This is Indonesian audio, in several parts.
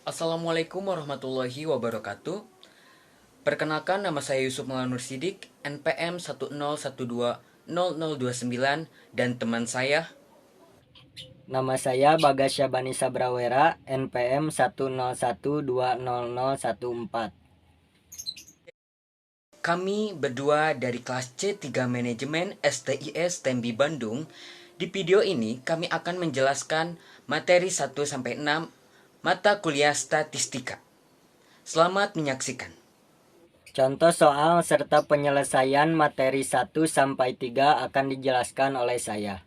Assalamualaikum warahmatullahi wabarakatuh. Perkenalkan, nama saya Yusuf Maulana Nur Sidik, NPM 101200029, dan teman saya. Nama saya Bagas Syabani Sabrawera, NPM 101200014. Kami berdua dari kelas C3 Manajemen STIS Tembi Bandung. Di video ini kami akan menjelaskan materi 1-6 mata kuliah statistika. Selamat menyaksikan. Contoh soal serta penyelesaian materi 1-3 akan dijelaskan oleh saya.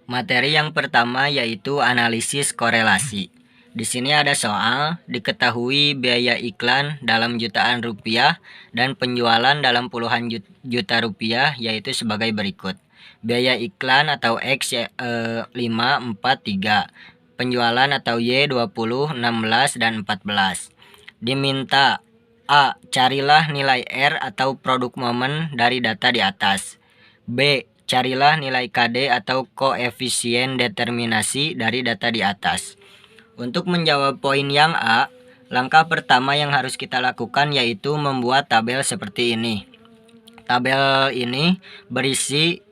Materi yang pertama yaitu analisis korelasi. Di sini ada soal, diketahui biaya iklan dalam jutaan rupiah dan penjualan dalam puluhan juta rupiah, yaitu sebagai berikut. Biaya iklan atau X 5, 4, 3. Penjualan atau Y 20, 16, dan 14. Diminta A. Carilah nilai R atau produk momen dari data di atas. B. Carilah nilai KD atau koefisien determinasi dari data di atas. Untuk menjawab poin yang A, langkah pertama yang harus kita lakukan yaitu membuat tabel seperti ini. Tabel ini berisi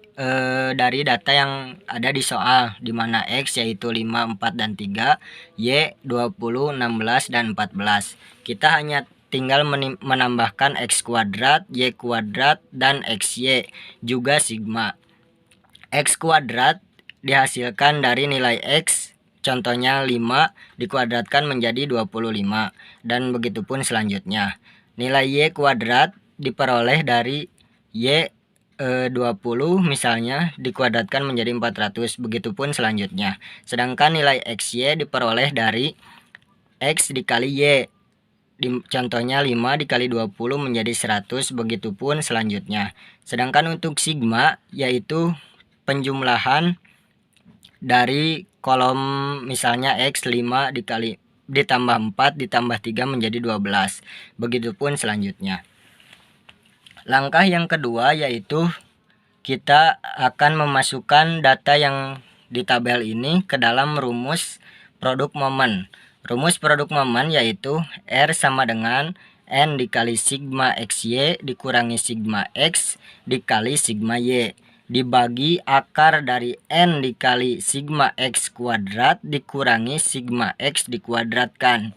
dari data yang ada di soal, di mana X yaitu 5, 4, dan 3, Y 20, 16, dan 14. Kita hanya tinggal menambahkan X kuadrat, Y kuadrat, dan XY, juga sigma. X kuadrat dihasilkan dari nilai X, contohnya 5, dikuadratkan menjadi 25, dan begitupun selanjutnya. Nilai Y kuadrat diperoleh dari Y 20 misalnya dikuadratkan menjadi 400, begitupun selanjutnya. Sedangkan nilai XY diperoleh dari X dikali Y, contohnya 5 dikali 20 menjadi 100, begitupun selanjutnya. Sedangkan untuk sigma yaitu penjumlahan dari kolom misalnya X 5 ditambah 4 ditambah 3 menjadi 12. Begitupun selanjutnya. Langkah yang kedua yaitu kita akan memasukkan data yang di tabel ini ke dalam rumus produk momen. Rumus produk momen yaitu R sama dengan N dikali sigma XY dikurangi sigma X dikali sigma Y, dibagi akar dari N dikali sigma X kuadrat dikurangi sigma X dikuadratkan,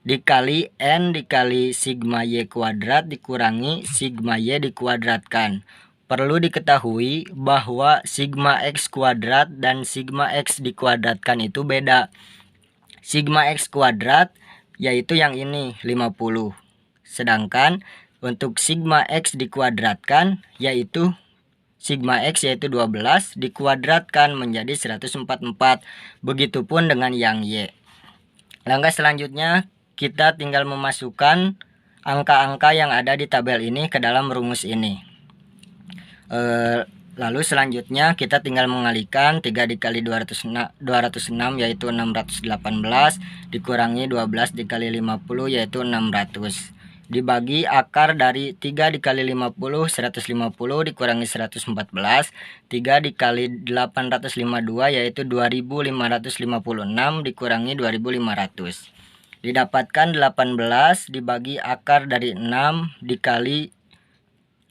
dikali N dikali sigma Y kuadrat dikurangi sigma Y dikuadratkan. Perlu diketahui bahwa sigma X kuadrat dan sigma X dikuadratkan itu beda. Sigma X kuadrat yaitu yang ini 50. Sedangkan untuk sigma X dikuadratkan yaitu sigma X yaitu 12 dikuadratkan menjadi 144. Begitupun dengan yang Y. Langkah selanjutnya kita tinggal memasukkan angka-angka yang ada di tabel ini ke dalam rumus ini. Lalu selanjutnya kita tinggal mengalihkan 3 dikali 206 yaitu 618 dikurangi 12 dikali 50 yaitu 600, dibagi akar dari 3 dikali 50 150 dikurangi 114, 3 dikali 852 yaitu 2556 dikurangi 2500, didapatkan 18 dibagi akar dari 6 dikali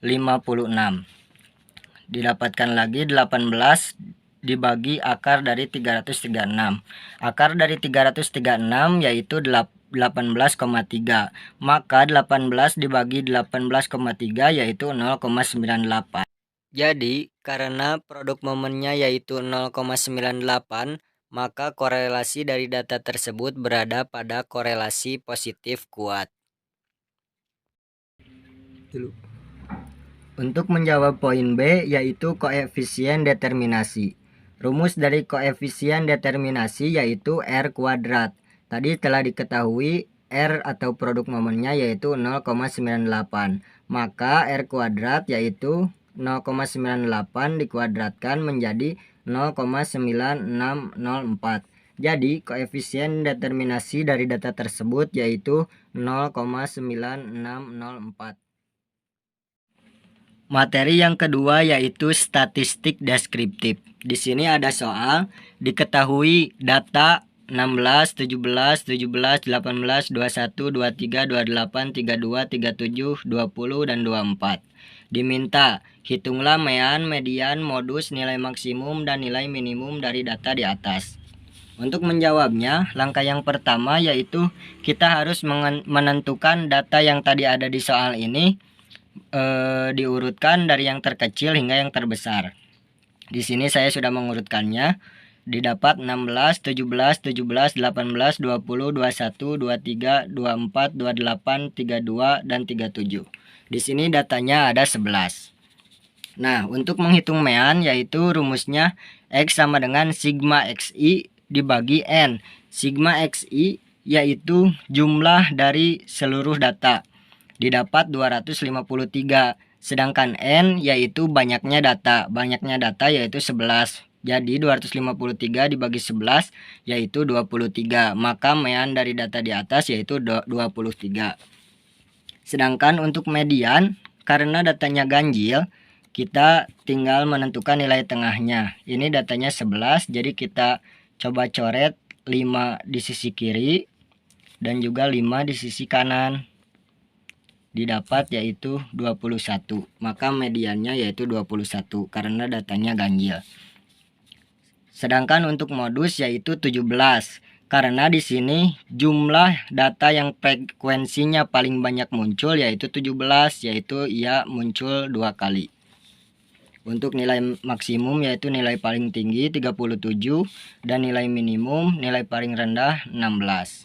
56, didapatkan lagi 18 dibagi akar dari 336. Akar dari 336 yaitu 18,3. Maka 18 dibagi 18,3 yaitu 0,98. Jadi karena produk momennya yaitu 0,98, maka korelasi dari data tersebut berada pada korelasi positif kuat. Untuk menjawab poin B yaitu koefisien determinasi. Rumus dari koefisien determinasi yaitu R kuadrat. Tadi telah diketahui R atau produk momennya yaitu 0,98. Maka R kuadrat yaitu 0,98 dikuadratkan menjadi 0,9604. Jadi koefisien determinasi dari data tersebut yaitu 0,9604. Materi yang kedua yaitu statistik deskriptif. Di sini ada soal, diketahui data 16, 17, 17, 18, 21, 23, 28, 32, 37, 20, dan 24. Diminta, hitunglah mean, median, modus, nilai maksimum, dan nilai minimum dari data di atas. Untuk menjawabnya, langkah yang pertama yaitu kita harus menentukan data yang tadi ada di soal ini diurutkan dari yang terkecil hingga yang terbesar. Di sini saya sudah mengurutkannya. Didapat 16, 17, 17, 18, 20, 21, 23, 24, 28, 32, dan 37. Di sini datanya ada 11. Nah, untuk menghitung mean yaitu rumusnya X sama dengan sigma XI dibagi N. Sigma XI yaitu jumlah dari seluruh data. Didapat 253. Sedangkan N yaitu banyaknya data. Banyaknya data yaitu 11. Jadi 253 dibagi 11 yaitu 23. Maka mean dari data di atas yaitu 23. Sedangkan untuk median, karena datanya ganjil, kita tinggal menentukan nilai tengahnya. Ini datanya 11, jadi kita coba coret 5 di sisi kiri dan juga 5 di sisi kanan. Didapat yaitu 21. Maka mediannya yaitu 21 karena datanya ganjil. Sedangkan untuk modus yaitu 17. Karena di sini jumlah data yang frekuensinya paling banyak muncul yaitu 17, yaitu ia muncul 2 kali. Untuk nilai maksimum yaitu nilai paling tinggi 37 dan nilai minimum nilai paling rendah 16.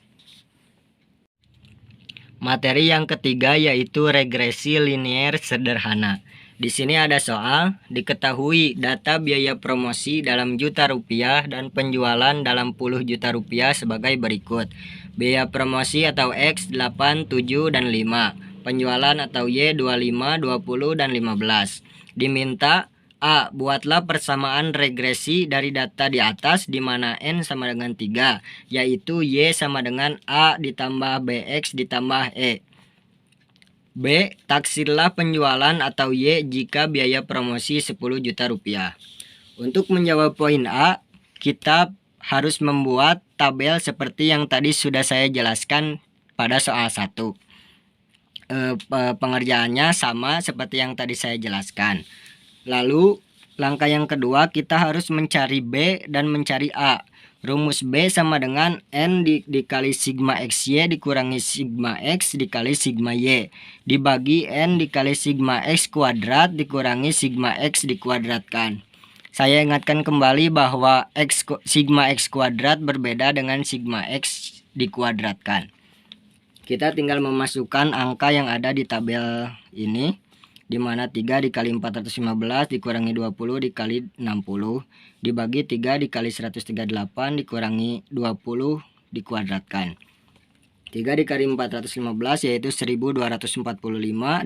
Materi yang ketiga yaitu regresi linier sederhana. Di sini ada soal, diketahui data biaya promosi dalam juta rupiah dan penjualan dalam puluh juta rupiah sebagai berikut. Biaya promosi atau X 8, 7, dan 5. Penjualan atau Y 25, 20, dan 15. Diminta A. Buatlah persamaan regresi dari data di atas di mana N sama dengan 3, yaitu Y sama dengan A ditambah BX ditambah E. B. Taksirlah penjualan atau Y jika biaya promosi 10 juta rupiah. Untuk menjawab poin A, kita harus membuat tabel seperti yang tadi sudah saya jelaskan pada soal 1. Pengerjaannya sama seperti yang tadi saya jelaskan. Lalu langkah yang kedua, kita harus mencari B dan mencari A. Rumus B sama dengan N dikali sigma XY dikurangi sigma X dikali sigma Y dibagi N dikali sigma X kuadrat dikurangi sigma X dikuadratkan. Saya ingatkan kembali bahwa sigma X kuadrat berbeda dengan sigma X dikuadratkan. Kita tinggal memasukkan angka yang ada di tabel ini, di mana 3 dikali 415 dikurangi 20 dikali 60 dibagi 3 dikali 138 dikurangi 20 dikuadratkan. 3 dikali 415 yaitu 1245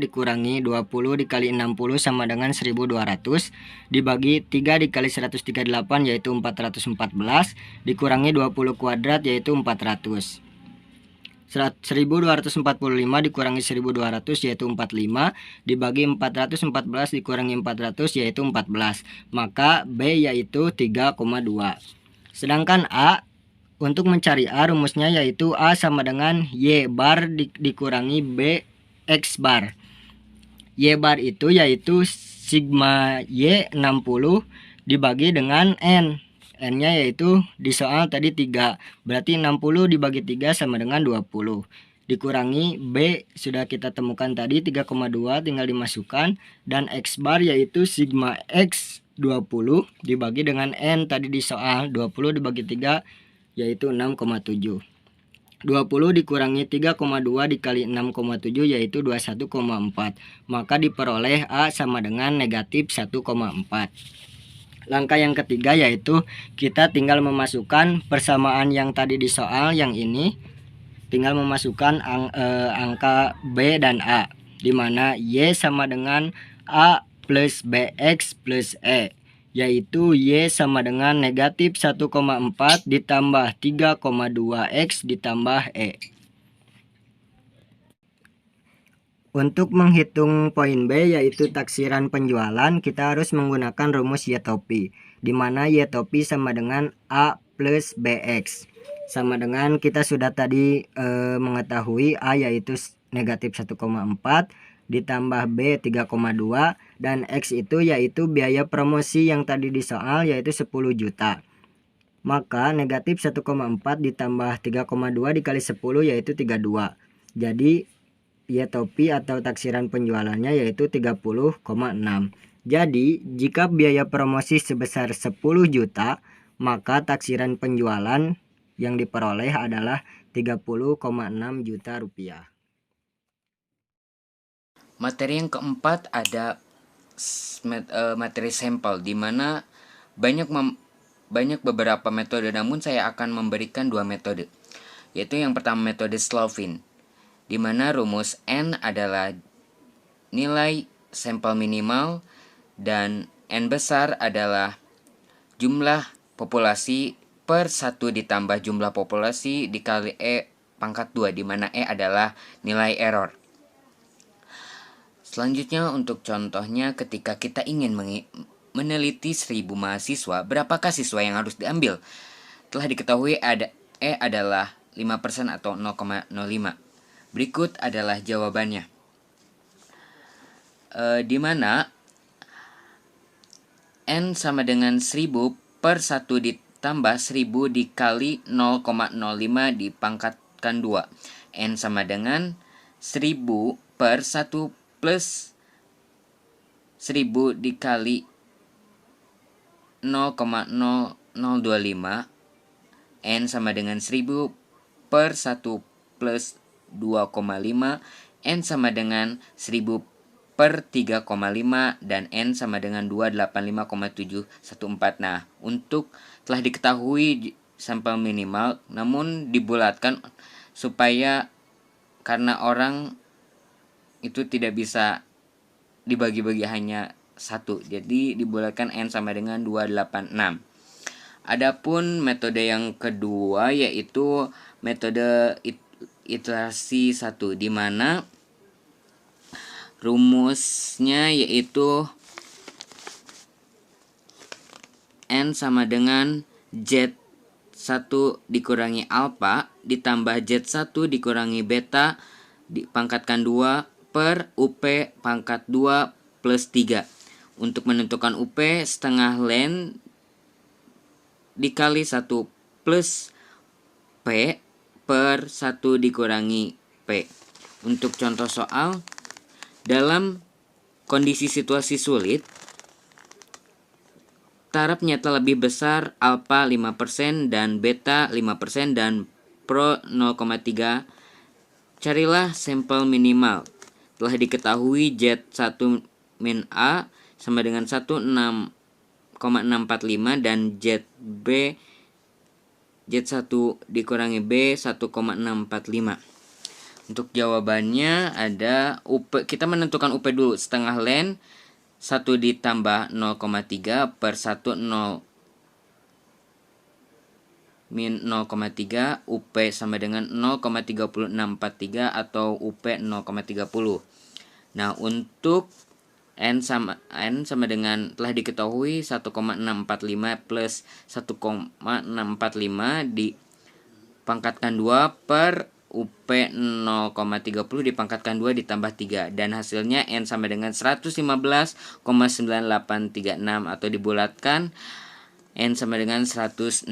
dikurangi 20 dikali 60 sama dengan 1200 dibagi 3 dikali 138 yaitu 414 dikurangi 20 kuadrat yaitu 400. 1245 dikurangi 1200 yaitu 45 dibagi 414 dikurangi 400 yaitu 14. Maka B yaitu 3,2. Sedangkan A, untuk mencari A rumusnya yaitu A sama dengan Y bar dikurangi B X bar. Y bar itu yaitu sigma Y 60 dibagi dengan N. N-nya yaitu di soal tadi 3. Berarti 60 dibagi 3 sama dengan 20. Dikurangi B sudah kita temukan tadi 3,2 tinggal dimasukkan. Dan X bar yaitu sigma X 20 dibagi dengan N tadi di soal 20 dibagi 3 yaitu 6,7. 20 dikurangi 3,2 dikali 6,7 yaitu 21,4. Maka diperoleh A sama dengan negatif 1,4. Langkah yang ketiga yaitu kita tinggal memasukkan persamaan yang tadi di soal yang ini, tinggal memasukkan angka B dan A, di mana Y sama dengan A plus BX plus E, yaitu Y sama dengan negatif 1,4 ditambah 3,2X ditambah E. Untuk menghitung poin B yaitu taksiran penjualan, kita harus menggunakan rumus Y topi, di mana Y topi sama dengan A plus BX. sama dengan kita sudah tadi mengetahui A yaitu negatif 1,4 ditambah B 3,2 dan X itu yaitu biaya promosi yang tadi di soal yaitu 10 juta. Maka negatif 1,4 ditambah 3,2 dikali 10 yaitu 32. Jadi ya topi atau taksiran penjualannya yaitu 30,6. Jadi jika biaya promosi sebesar 10 juta, maka taksiran penjualan yang diperoleh adalah 30,6 juta rupiah. Materi yang keempat ada materi sampel, di mana banyak beberapa metode, namun saya akan memberikan dua metode, yaitu yang pertama metode Slovin, di mana rumus N adalah nilai sampel minimal dan N besar adalah jumlah populasi per 1 ditambah jumlah populasi dikali E pangkat 2, di mana E adalah nilai error. Selanjutnya untuk contohnya, ketika kita ingin meneliti 1000 mahasiswa, berapakah siswa yang harus diambil? Telah diketahui E adalah 5% atau 0,05. Berikut adalah jawabannya. Di mana N sama dengan 1000 per 1 ditambah 1000 dikali 0,05 dipangkatkan 2. N sama dengan 1000 per 1 plus 1000 dikali 0,0025. N sama dengan 1000 per 1 plus 2,5. N sama dengan 1000 per 3,5 dan N sama dengan 285,714. Nah, untuk telah diketahui sampel minimal, namun dibulatkan supaya karena orang itu tidak bisa dibagi-bagi hanya satu, jadi dibulatkan N sama dengan 286. Adapun metode yang kedua yaitu metode iterasi 1, di mana rumusnya yaitu N sama dengan Z1 dikurangi alfa ditambah Z1 dikurangi beta dipangkatkan 2 per UP pangkat 2 plus 3. Untuk menentukan UP, setengah len dikali 1 plus P per 1 dikurangi P. Untuk contoh soal, dalam kondisi situasi sulit, taraf nyata lebih besar alfa 5% dan beta 5% dan pro 0,3. Carilah sampel minimal. Telah diketahui Z1 min A sama dengan 16,645 dan Z1 dikurangi B 1,645. Untuk jawabannya ada kita menentukan UP dulu, setengah len 1 ditambah 0,3 per 1 0 min 0,3, UP sama dengan 0,3643 atau UP 0,30. Nah, untuk N sama dengan telah diketahui 1,645 plus 1,645 dipangkatkan 2 per UP 0,30 dipangkatkan 2 ditambah 3, dan hasilnya N sama dengan 115,9836 atau dibulatkan N sama dengan 116.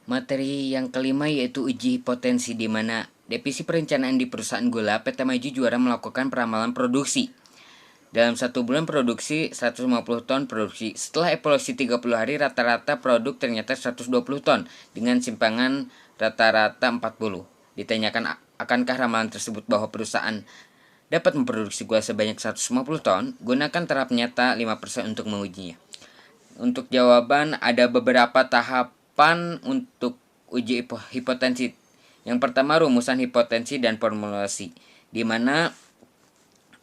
Materi yang kelima yaitu uji hipotensi, di mana divisi perencanaan di perusahaan gula PT Maju Juara melakukan peramalan produksi. Dalam 1 bulan produksi 150 ton produksi. Setelah evaluasi 30 hari, rata-rata produk ternyata 120 ton dengan simpangan rata-rata 40. Ditanyakan akankah ramalan tersebut bahwa perusahaan dapat memproduksi gula sebanyak 150 ton? Gunakan taraf nyata 5% untuk mengujinya. Untuk jawaban ada beberapa tahapan untuk uji hipotensi. Yang pertama, rumusan hipotensi dan formulasi, di mana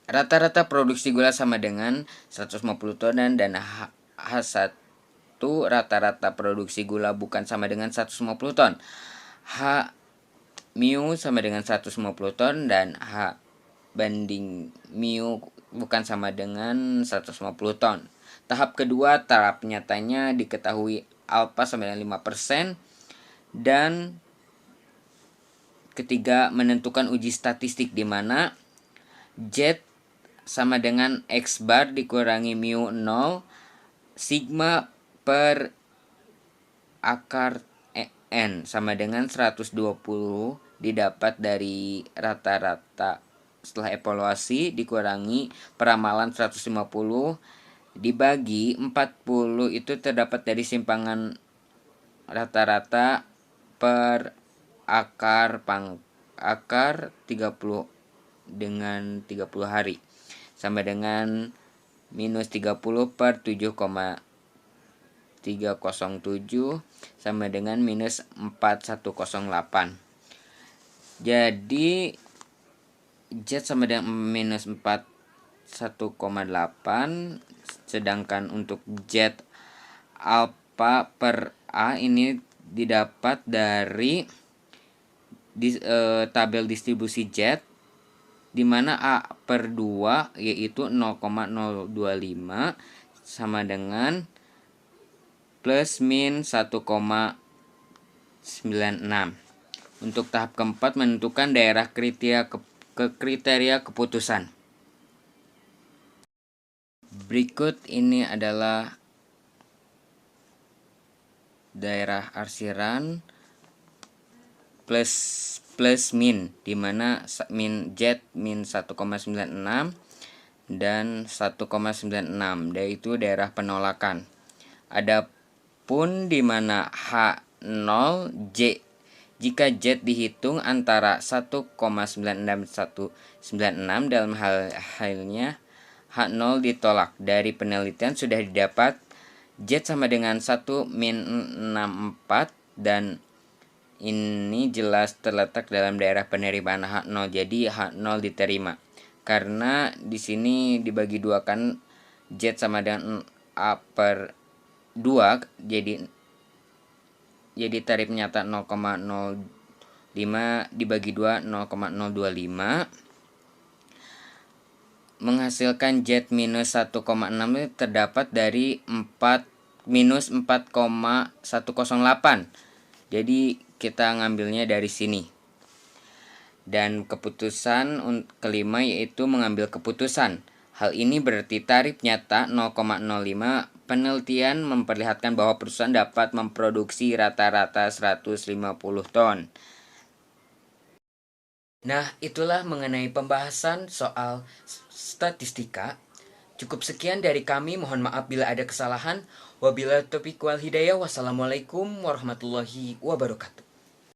rata-rata produksi gula sama dengan 150 tonan dan H1 rata-rata produksi gula bukan sama dengan 150 ton. H mu sama dengan 150 ton dan H banding mu bukan sama dengan 150 ton. Tahap kedua, taraf nyatanya diketahui alfa sama dengan 5%. Dan ketiga, menentukan uji statistik di mana Z sama dengan X bar dikurangi mu 0 sigma per akar N sama dengan 120 didapat dari rata-rata setelah evaluasi dikurangi peramalan 150 dibagi 40 itu terdapat dari simpangan rata-rata per akar 30 dengan 30 hari sama dengan minus 30 per 7,307 sama dengan minus 4108. Jadi Z sama dengan minus 41,8, sedangkan untuk Z alpha per A ini didapat dari tabel distribusi Z, di mana A per 2 yaitu 0,025 sama dengan plus min 1,96. Untuk tahap keempat, menentukan daerah kriteria keputusan. Berikut ini adalah daerah arsiran plus min, di mana min Z min 1,96 dan 1,96, yaitu daerah penolakan. Adapun di mana H0 J, jika Z dihitung antara 1,96 dan 1,96, dalam halnya H0 ditolak. Dari penelitian sudah didapat Z sama dengan 1 min 64, dan ini jelas terletak dalam daerah penerimaan H0, jadi H0 diterima. Karena di sini dibagi dua kan, Z sama dengan A per 2, jadi tarif nyata 0,05 dibagi 2 0,025 menghasilkan Z minus 1,6 terdapat dari minus 4,108. Jadi kita ngambilnya dari sini. Dan keputusan kelima yaitu mengambil keputusan. Hal ini berarti tarif nyata 0,05. Penelitian memperlihatkan bahwa perusahaan dapat memproduksi rata-rata 150 ton. Nah, itulah mengenai pembahasan soal statistika. Cukup sekian dari kami, mohon maaf bila ada kesalahan. Wabillahi taufiq wal hidayah. Wassalamualaikum warahmatullahi wabarakatuh.